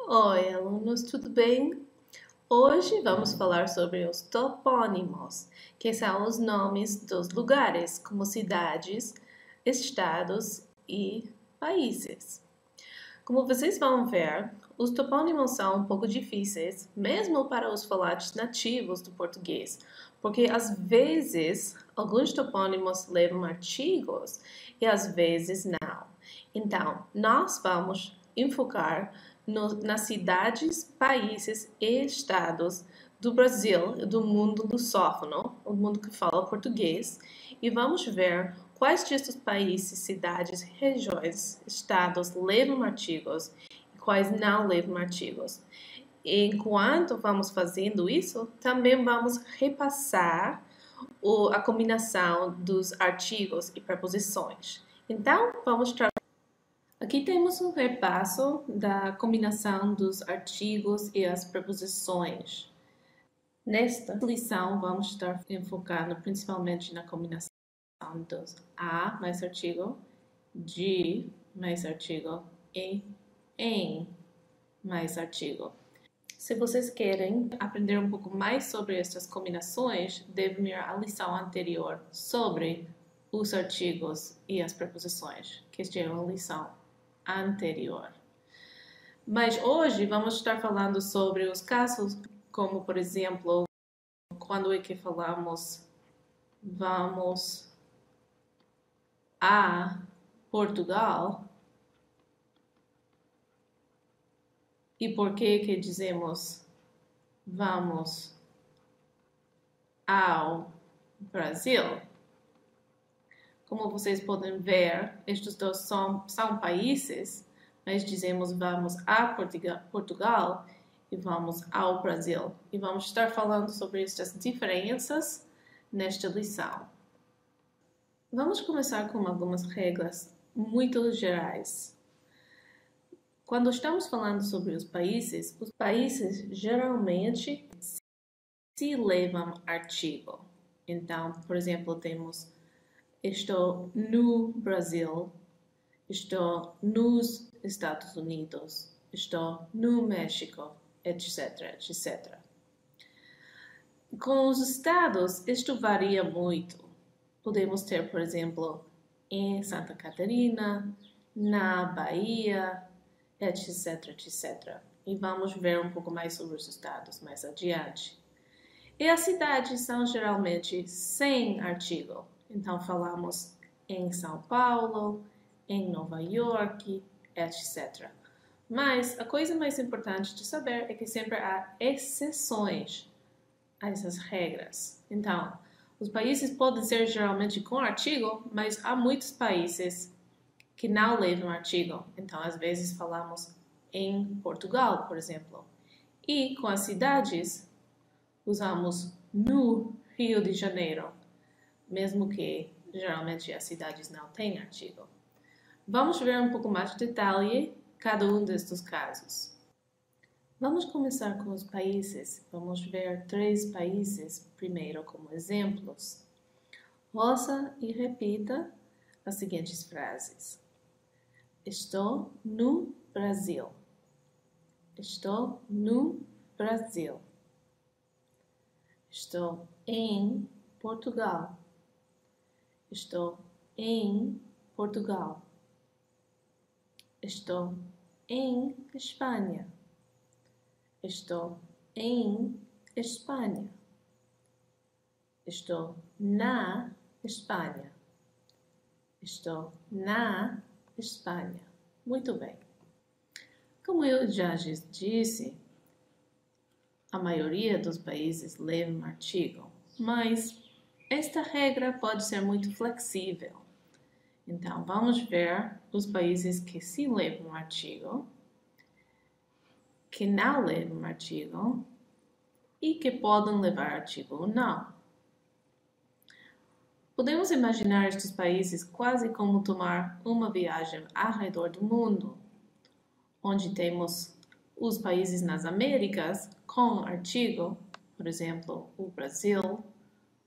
Oi, alunos, tudo bem? Hoje vamos falar sobre os topônimos, que são os nomes dos lugares, como cidades, estados e países. Como vocês vão ver, os topônimos são um pouco difíceis, mesmo para os falantes nativos do português, porque às vezes alguns topônimos levam artigos e às vezes não. Então, nós vamos enfocar nas cidades, países e estados do Brasil, do mundo lusófono, o mundo que fala português, e vamos ver quais destes países, cidades, regiões, estados levam artigos e quais não levam artigos. Enquanto vamos fazendo isso, também vamos repassar a combinação dos artigos e preposições. Então, vamos trabalhar. Aqui temos um repasso da combinação dos artigos e as preposições. Nesta lição, vamos estar enfocando principalmente na combinação dos a mais artigo, de mais artigo e em mais artigo. Se vocês querem aprender um pouco mais sobre essas combinações, devem ir à lição anterior sobre os artigos e as preposições, que esta é uma lição anterior. Mas hoje vamos estar falando sobre os casos, como por exemplo, quando é que falamos vamos a Portugal e por que dizemos vamos ao Brasil. Como vocês podem ver, estes dois são países, mas dizemos vamos a Portugal e vamos ao Brasil. E vamos estar falando sobre estas diferenças nesta lição. Vamos começar com algumas regras muito gerais. Quando estamos falando sobre os países geralmente se levam artigo. Então, por exemplo, temos estou no Brasil, estou nos Estados Unidos, estou no México, etc, etc. Com os estados, isto varia muito. Podemos ter, por exemplo, em Santa Catarina, na Bahia, etc, etc. E vamos ver um pouco mais sobre os estados mais adiante. E as cidades são geralmente sem artigo. Então, falamos em São Paulo, em Nova York, etc. Mas a coisa mais importante de saber é que sempre há exceções a essas regras. Então, os países podem ser geralmente com artigo, mas há muitos países que não levam artigo. Então, às vezes falamos em Portugal, por exemplo. E com as cidades, usamos no Rio de Janeiro, mesmo que geralmente as cidades não têm artigo. Vamos ver um pouco mais de detalhe cada um destes casos. Vamos começar com os países. Vamos ver 3 países primeiro como exemplos. Ouça e repita as seguintes frases. Estou no Brasil. Estou no Brasil. Estou em Portugal. Estou em Portugal. Estou em Espanha. Estou em Espanha. Estou na Espanha. Estou na Espanha. Muito bem. Como eu já disse, a maioria dos países levam artigo, mas esta regra pode ser muito flexível. Então, vamos ver os países que sim levam artigo, que não levam artigo e que podem levar artigo ou não. Podemos imaginar estes países quase como tomar uma viagem ao redor do mundo, onde temos os países nas Américas com artigo, por exemplo, o Brasil,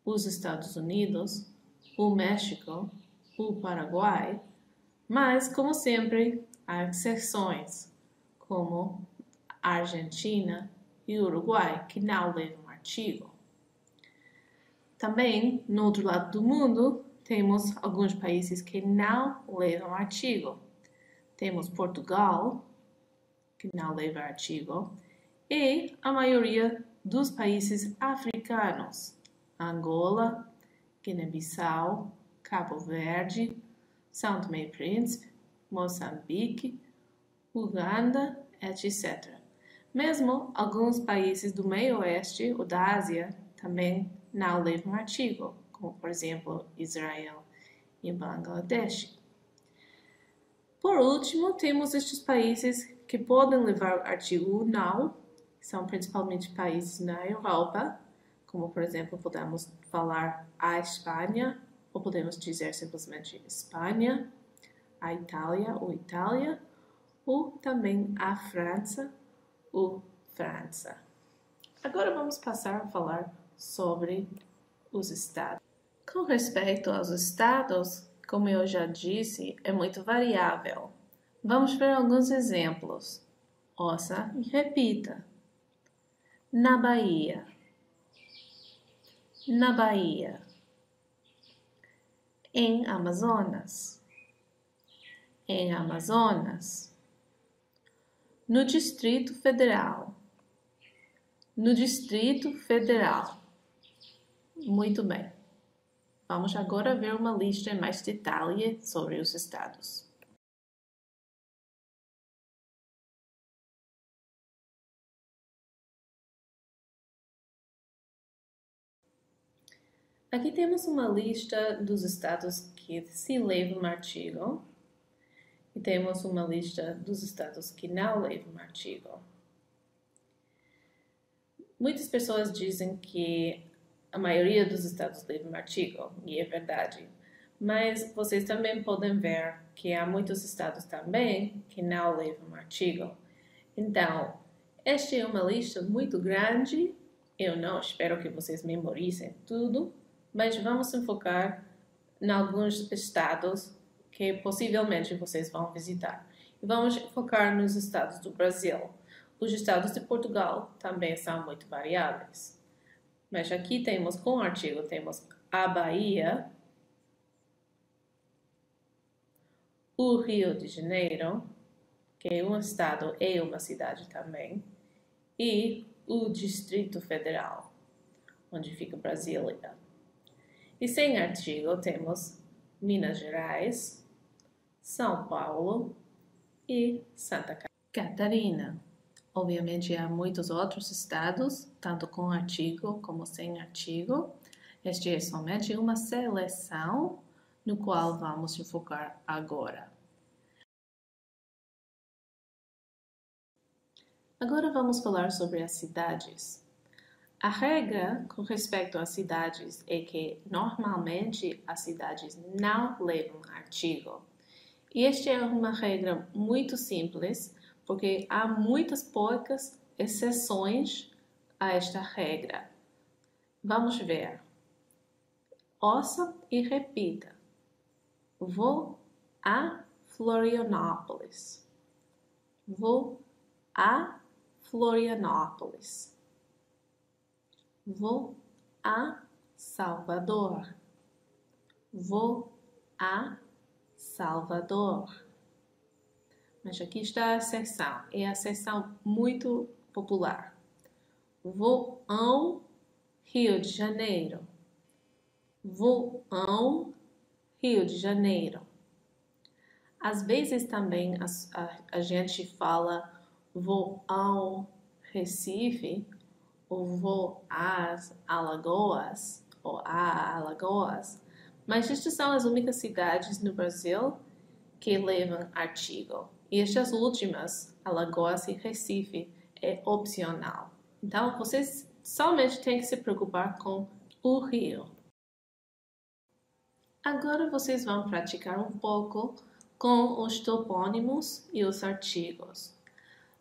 os Estados Unidos, o México, o Paraguai, mas, como sempre, há exceções, como Argentina e Uruguai, que não levam artigo. Também, no outro lado do mundo, temos alguns países que não levam artigo. Temos Portugal, que não leva artigo, e a maioria dos países africanos, Angola, Guiné-Bissau, Cabo Verde, São Tomé e Príncipe, Moçambique, Uganda, etc. Mesmo alguns países do meio oeste ou da Ásia também não levam artigo, como por exemplo Israel e Bangladesh. Por último, temos estes países que podem levar artigo ou não, são principalmente países na Europa, como por exemplo podemos falar a Espanha, ou podemos dizer simplesmente Espanha, a Itália ou também a França ou França. Agora vamos passar a falar sobre os estados. Com respeito aos estados, como eu já disse, é muito variável. Vamos ver alguns exemplos. Ouça e repita. Na Bahia. Na Bahia. Em Amazonas. Em Amazonas. No Distrito Federal. No Distrito Federal. Muito bem. Vamos agora ver uma lista em mais detalhe sobre os estados. Aqui temos uma lista dos estados que se levam artigo e temos uma lista dos estados que não levam artigo. Muitas pessoas dizem que a maioria dos estados levam artigo, e é verdade. Mas vocês também podem ver que há muitos estados também que não levam artigo. Então, esta é uma lista muito grande. Eu não espero que vocês memorizem tudo, mas vamos focar em alguns estados que possivelmente vocês vão visitar. E vamos focar nos estados do Brasil. Os estados de Portugal também são muito variáveis. Mas aqui temos, com artigo, temos a Bahia, o Rio de Janeiro, que é um estado e uma cidade também, e o Distrito Federal, onde fica Brasília. E sem artigo temos Minas Gerais, São Paulo e Santa Catarina. Obviamente, há muitos outros estados, tanto com artigo como sem artigo. Este é somente uma seleção no qual vamos focar agora. Agora vamos falar sobre as cidades. A regra com respeito às cidades é que, normalmente, as cidades não levam artigo. E esta é uma regra muito simples, porque há muitas poucas exceções a esta regra. Vamos ver. Ouça e repita. Vou a Florianópolis. Vou a Florianópolis. Vou a Salvador. Vou a Salvador. Mas aqui está a exceção. É a exceção muito popular. Vou ao Rio de Janeiro. Vou ao Rio de Janeiro. Às vezes também a gente fala vou ao Recife ou vou às Alagoas ou a Alagoas. Mas estas são as únicas cidades no Brasil que levam artigo. E estas últimas, Alagoas e Recife, é opcional. Então, vocês somente têm que se preocupar com o Rio. Agora vocês vão praticar um pouco com os topônimos e os artigos.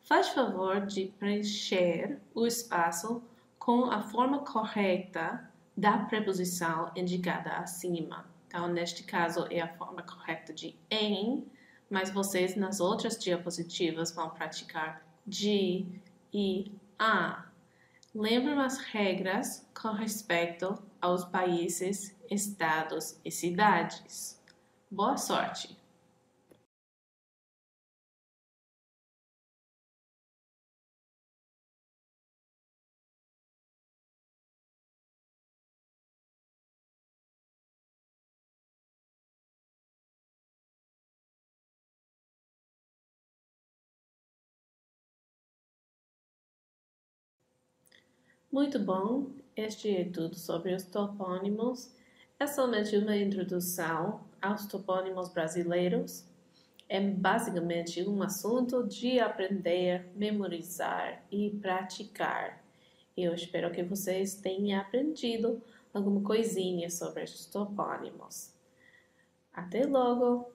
Faz favor de preencher o espaço com a forma correta da preposição indicada acima. Então, neste caso, é a forma correta de em, mas vocês nas outras diapositivas vão praticar de, E A. Lembre as regras com respeito aos países, estados e cidades. Boa sorte! Muito bom! Este é tudo sobre os topônimos. É somente uma introdução aos topônimos brasileiros. É basicamente um assunto de aprender, memorizar e praticar. Eu espero que vocês tenham aprendido alguma coisinha sobre os topônimos. Até logo!